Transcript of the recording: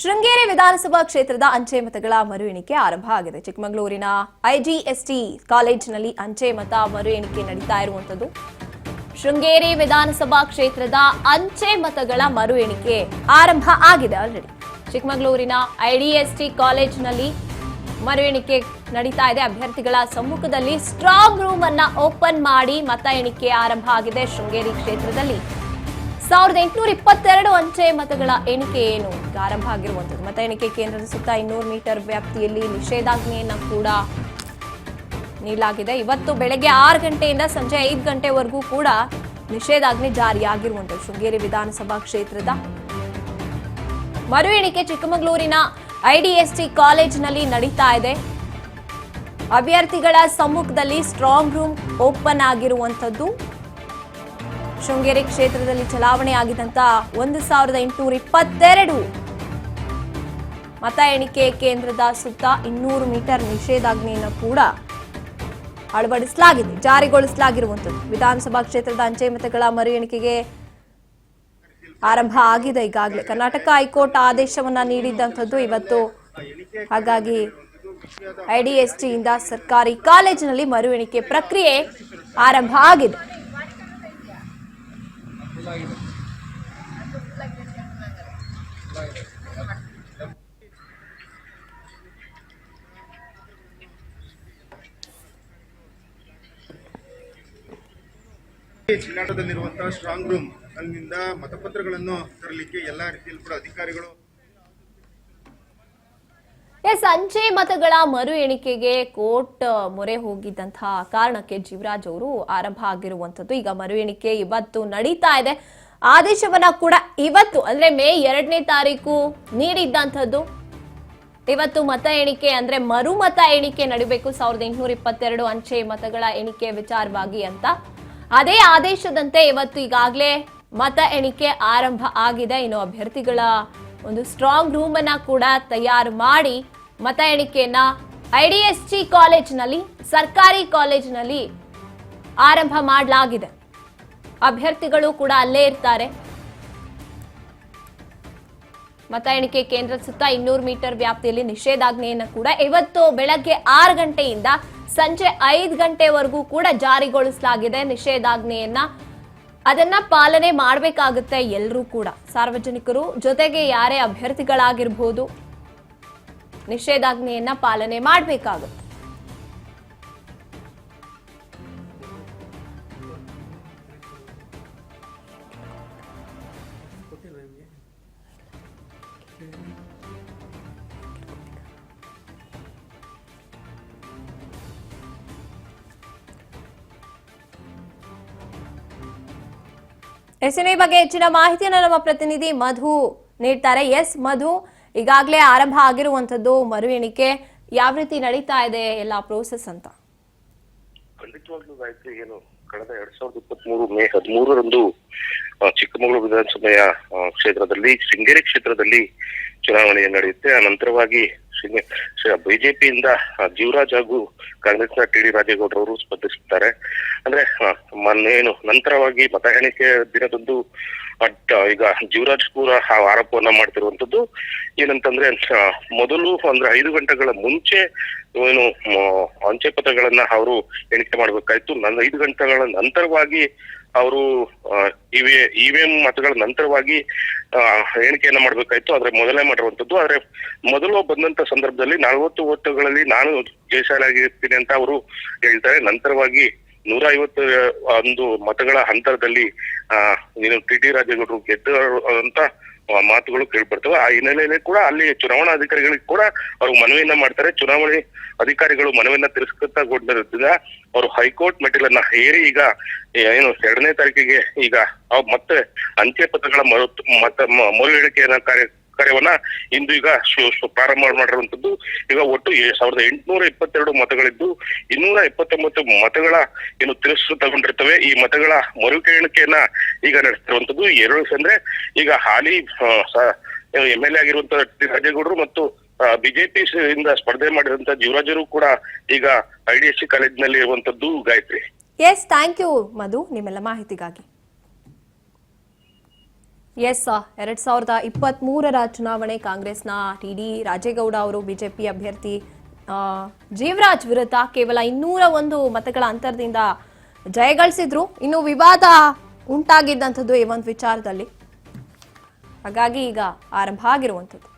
ಶೃಂಗೇರಿ ವಿಧಾನಸಭಾ ಕ್ಷೇತ್ರದ ಅಂಚೆ ಮತಗಳ ಮರು ಎಣಿಕೆ ಆರಂಭ ಆಗಿದೆ. ಚಿಕ್ಕಮಗಳೂರಿನ ಐಜಿಎಸ್ಟಿ ಕಾಲೇಜಿನಲ್ಲಿ ಅಂಚೆ ಮತ ಮರು ಎಣಿಕೆ ನಡೀತಾ ಇರುವಂತದ್ದು. ಶೃಂಗೇರಿ ವಿಧಾನಸಭಾ ಕ್ಷೇತ್ರದ ಅಂಚೆ ಮತಗಳ ಮರು ಎಣಿಕೆ ಆರಂಭ ಆಗಿದೆ. ಆಲ್ರೆಡಿ ಚಿಕ್ಕಮಗಳೂರಿನ ಐಡಿಎಸ್ಟಿ ಕಾಲೇಜಿನಲ್ಲಿ ಮರು ಎಣಿಕೆ ನಡೀತಾ ಇದೆ. ಅಭ್ಯರ್ಥಿಗಳ ಸಮ್ಮುಖದಲ್ಲಿ ಸ್ಟ್ರಾಂಗ್ ರೂಮ್ ಅನ್ನ ಓಪನ್ ಮಾಡಿ ಮತ ಎಣಿಕೆ ಆರಂಭ ಆಗಿದೆ. ಶೃಂಗೇರಿ ಕ್ಷೇತ್ರದಲ್ಲಿ 1822 ಅಂಚೆ ಮತಗಳ ಎಣಿಕೆ ಆರಂಭ ಆಗಿರುವಂತದ್ದು. ಮತ ಎಣಿಕೆ ಕೇಂದ್ರದ ಸುತ್ತ 200 ಮೀಟರ್ ವ್ಯಾಪ್ತಿಯಲ್ಲಿ ನಿಷೇಧಾಜ್ಞೆಯನ್ನು ಕೂಡ ನೀಡಲಾಗಿದೆ. ಇವತ್ತು ಬೆಳಗ್ಗೆ 6 ಗಂಟೆಯಿಂದ ಸಂಜೆ 5 ಗಂಟೆವರೆಗೂ ಕೂಡ ನಿಷೇಧಾಜ್ಞೆ ಜಾರಿಯಾಗಿರುವಂತದ್ದು. ಶೃಂಗೇರಿ ವಿಧಾನಸಭಾ ಕ್ಷೇತ್ರದ ಮರು ಎಣಿಕೆ ಚಿಕ್ಕಮಗಳೂರಿನ ಐಡಿಎಸ್ಟಿ ಕಾಲೇಜಿನಲ್ಲಿ ನಡೀತಾ ಇದೆ. ಅಭ್ಯರ್ಥಿಗಳ ಸಮ್ಮುಖದಲ್ಲಿ ಸ್ಟ್ರಾಂಗ್ ರೂಮ್ ಓಪನ್ ಆಗಿರುವಂತದ್ದು. ಶೃಂಗೇರಿ ಕ್ಷೇತ್ರದಲ್ಲಿ ಚಲಾವಣೆ ಆಗಿದ್ದಂತ 1822 ಮತ ಎಣಿಕೆ ಕೇಂದ್ರದ ಸುತ್ತ 200 ಮೀಟರ್ ನಿಷೇಧಾಜ್ಞೆಯನ್ನು ಕೂಡ ಅಳವಡಿಸಲಾಗಿದೆ, ಜಾರಿಗೊಳಿಸಲಾಗಿರುವಂತದ್ದು. ವಿಧಾನಸಭಾ ಕ್ಷೇತ್ರದ ಅಂಚೆ ಮತಗಳ ಮರು ಎಣಿಕೆಗೆ ಆರಂಭ ಆಗಿದೆ. ಈಗಾಗಲೇ ಕರ್ನಾಟಕ ಹೈಕೋರ್ಟ್ ಆದೇಶವನ್ನ ನೀಡಿದ್ದಂಥದ್ದು ಇವತ್ತು. ಹಾಗಾಗಿ ಐಡಿಎಸ್ಟಿಯಿಂದ ಸರ್ಕಾರಿ ಕಾಲೇಜಿನಲ್ಲಿ ಮರು ಎಣಿಕೆ ಪ್ರಕ್ರಿಯೆ ಆರಂಭ ಆಗಿದೆ. ಚಿನ್ನಾಟದಲ್ಲಿರುವಂತಹ ಸ್ಟ್ರಾಂಗ್ ರೂಮ್ ಅಲ್ಲಿಂದ ಮತಪತ್ರಗಳನ್ನು ತರಲಿಕ್ಕೆ ಎಲ್ಲಾ ರೀತಿಯಲ್ಲಿ ಕೂಡ ಅಧಿಕಾರಿಗಳು ಅಂಚೆ ಮತಗಳ ಮರು ಎಣಿಕೆಗೆ ಕೋರ್ಟ್ ಮೊರೆ ಹೋಗಿದ್ದಂತಹ ಕಾರಣಕ್ಕೆ ಜೀವರಾಜ್ ಅವರು ಆರಂಭ ಆಗಿರುವಂತದ್ದು. ಈಗ ಮರು ಎಣಿಕೆ ಇವತ್ತು ನಡೀತಾ ಇದೆ. ಆದೇಶವನ್ನ ಕೂಡ ಇವತ್ತು ಅಂದ್ರೆ ಮೇ 2ನೇ ತಾರೀಕು ನೀಡಿದ್ದಂಥದ್ದು. ಇವತ್ತು ಮತ ಎಣಿಕೆ ಅಂದ್ರೆ ಮರು ಮತ ಎಣಿಕೆ ನಡೀಬೇಕು 1822 ಅಂಚೆ ಮತಗಳ ಎಣಿಕೆ ವಿಚಾರವಾಗಿ ಅಂತ. ಅದೇ ಆದೇಶದಂತೆ ಇವತ್ತು ಈಗಾಗಲೇ ಮತ ಎಣಿಕೆ ಆರಂಭ ಆಗಿದೆ. ಇನ್ನು ಅಭ್ಯರ್ಥಿಗಳ ಒಂದು ಸ್ಟ್ರಾಂಗ್ ರೂಮ್ ಅನ್ನ ಕೂಡ ತಯಾರು ಮಾಡಿ ಮತ ಎಣಿಕೆಯನ್ನ ಐಡಿಎಸ್ಟಿ ಕಾಲೇಜಿನಲ್ಲಿ, ಸರ್ಕಾರಿ ಕಾಲೇಜಿನಲ್ಲಿ ಆರಂಭ ಮಾಡಲಾಗಿದೆ. ಅಭ್ಯರ್ಥಿಗಳು ಕೂಡ ಅಲ್ಲೇ ಇರ್ತಾರೆ. ಮತ ಎಣಿಕೆ ಕೇಂದ್ರದ ಸುತ್ತ 200 ಮೀಟರ್ ವ್ಯಾಪ್ತಿಯಲ್ಲಿ ನಿಷೇಧಾಜ್ಞೆಯನ್ನು ಕೂಡ ಇವತ್ತು ಬೆಳಗ್ಗೆ 6 ಗಂಟೆಯಿಂದ ಸಂಜೆ 5 ಗಂಟೆವರೆಗೂ ಕೂಡ ಜಾರಿಗೊಳಿಸಲಾಗಿದೆ. ನಿಷೇಧಾಜ್ಞೆಯನ್ನ ಅದನ್ನ ಪಾಲನೆ ಮಾಡಬೇಕಾಗುತ್ತೆ ಎಲ್ಲರೂ ಕೂಡ, ಸಾರ್ವಜನಿಕರು ಜೊತೆಗೆ ಯಾರೇ ಅಭ್ಯರ್ಥಿಗಳಾಗಿರ್ಬೋದು, ನಿಷೇಧಾಜ್ಞೆಯನ್ನ ಪಾಲನೆ ಮಾಡಬೇಕಾಗುತ್ತೆ. ಈ ಬಗ್ಗೆ ಹೆಚ್ಚಿನ ಮಾಹಿತಿಯನ್ನು ನಮ್ಮ ಪ್ರತಿನಿಧಿ ಮಧು ನೀಡ್ತಾರೆ. ಮಧು, ಈಗಾಗಲೇ ಆರಂಭ ಆಗಿರುವಂತದ್ದು ಮರು ಎಣಿಕೆ, ಯಾವ ರೀತಿ ನಡೀತಾ ಇದೆ ಎಲ್ಲ ಪ್ರೋಸೆಸ್ ಅಂತ? ಖಂಡಿತವಾಗ್ಲೂ ಗಾಯತ್ರಿ, ಏನು ಕಳೆದ 2023 ಮೇ 13ರಂದು ಚಿಕ್ಕಮಗಳೂರು ವಿಧಾನಸಭೆಯ ಕ್ಷೇತ್ರದಲ್ಲಿ ಶೃಂಗೇರಿ ಕ್ಷೇತ್ರದಲ್ಲಿ ಚುನಾವಣೆ ನಡೆಯುತ್ತೆ. ಆ ನಂತರವಾಗಿ ಬಿಜೆಪಿಯಿಂದ ಜೀವರಾಜ್ ಹಾಗೂ ಕಾಂಗ್ರೆಸ್ನ ಟಿ.ಡಿ. ರಾಜೇಗೌಡರವರು ಸ್ಪರ್ಧಿಸುತ್ತಾರೆ. ಅಂದ್ರೆ ಏನು ನಂತರವಾಗಿ ಮತ ಎಣಿಕೆ ದಿನದಂದು ಈಗ ಜೀವರಾಜ್ ಕೂಡ ಆರೋಪವನ್ನ ಮಾಡ್ತಿರುವಂತದ್ದು ಏನಂತಂದ್ರೆ, ಮೊದಲು ಅಂದ್ರೆ 5 ಗಂಟೆಗಳ ಮುಂಚೆ ಏನು ಅಂಚೆ ಪತ್ರಗಳನ್ನ ಅವರು ಎಣಿಕೆ ಮಾಡ್ಬೇಕಾಯ್ತು. 5 ಗಂಟೆಗಳ ನಂತರವಾಗಿ ಅವರು ಇವಿಎಂ ಮತಗಳ ನಂತರವಾಗಿ ಎಣಿಕೆಯನ್ನ ಮಾಡ್ಬೇಕಾಯ್ತು. ಆದ್ರೆ ಮೊದಲೇ ಮಾಡಿರುವಂತದ್ದು. ಆದ್ರೆ ಮೊದಲು ಬಂದಂತ ಸಂದರ್ಭದಲ್ಲಿ 40 ಓಟುಗಳಲ್ಲಿ ನಾನು ಜಯಶಾಲಿಯಾಗಿರ್ತೀನಿ ಅಂತ ಅವರು ಹೇಳ್ತಾರೆ. ನಂತರವಾಗಿ 151 ಮತಗಳ ಅಂತರದಲ್ಲಿ ನೀನು ಟಿ.ಡಿ. ರಾಜೇಗೌಡರು ಗೆದ್ದರು ಅಂತ ಮಾತುಗಳು ಕೇಳ್ಬರ್ತವೆ. ಆ ಹಿನ್ನೆಲೆಯಲ್ಲಿ ಕೂಡ ಅಲ್ಲಿ ಚುನಾವಣಾ ಅಧಿಕಾರಿಗಳಿಗೆ ಕೂಡ ಅವರು ಮನವಿಯನ್ನ ಮಾಡ್ತಾರೆ. ಚುನಾವಣೆ ಅಧಿಕಾರಿಗಳು ಮನವಿಯನ್ನ ತಿರಸ್ಕೃತಗೊಂಡಿರೋದ್ರಿಂದ ಅವರು ಹೈಕೋರ್ಟ್ ಮೆಟ್ಟಿಲನ್ನ ಏರಿ ಈಗ ಏನು 2ನೇ ತಾರೀಕಿಗೆ ಈಗ ಮತ್ತೆ ಅಂಚೆ ಪತ್ರಗಳ ಮರು ಎಣಿಕೆಯನ್ನ ಕಾರ್ಯವನ್ನ ಇಂದು ಈಗ ಪ್ರಾರಂಭ ಮಾಡಿರುವಂತದ್ದು. ಈಗ ಒಟ್ಟು 1822 ಮತಗಳಿದ್ದು 279 ಮತಗಳ ಏನು ತಿರಸ್ಕೃತಗೊಂಡಿರ್ತವೆ. ಈ ಮತಗಳ ಮರು ಎಣಿಕೆಯನ್ನ ಈಗ ನಡೆಸ್ತಿರುವಂತದ್ದು. ಅಂದ್ರೆ ಈಗ ಹಾಲಿ MLA ಆಗಿರುವಂತಹ ರಾಜೇಗೌಡರು ಮತ್ತು ಬಿಜೆಪಿ ಇಂದ ಸ್ಪರ್ಧೆ ಮಾಡಿದಂತ ಜೀವರಾಜರು ಕೂಡ ಈಗ ಐಡಿಎಸ್ಟಿ ಕಾಲೇಜಿನಲ್ಲಿ ಇರುವಂತದ್ದು. ಗಾಯತ್ರಿ, ಥ್ಯಾಂಕ್ ಯು ಮಧು ನಿಮ್ಮೆಲ್ಲ ಮಾಹಿತಿಗಾಗಿ. ಎಸ್ 2023ರ ಚುನಾವಣೆ ಕಾಂಗ್ರೆಸ್ನ ಟಿ.ಡಿ. ರಾಜೇಗೌಡ ಅವರು ಬಿಜೆಪಿ ಅಭ್ಯರ್ಥಿ ಜೀವರಾಜ್ ವಿರುದ್ಧ ಕೇವಲ 201 ಮತಗಳ ಅಂತರದಿಂದ ಜಯಗಳಿಸಿದ್ರು. ಇನ್ನು ವಿವಾದ ಉಂಟಾಗಿದ್ದಂಥದ್ದು ಈ ಒಂದು ವಿಚಾರದಲ್ಲಿ, ಹಾಗಾಗಿ ಈಗ ಆರಂಭ ಆಗಿರುವಂಥದ್ದು.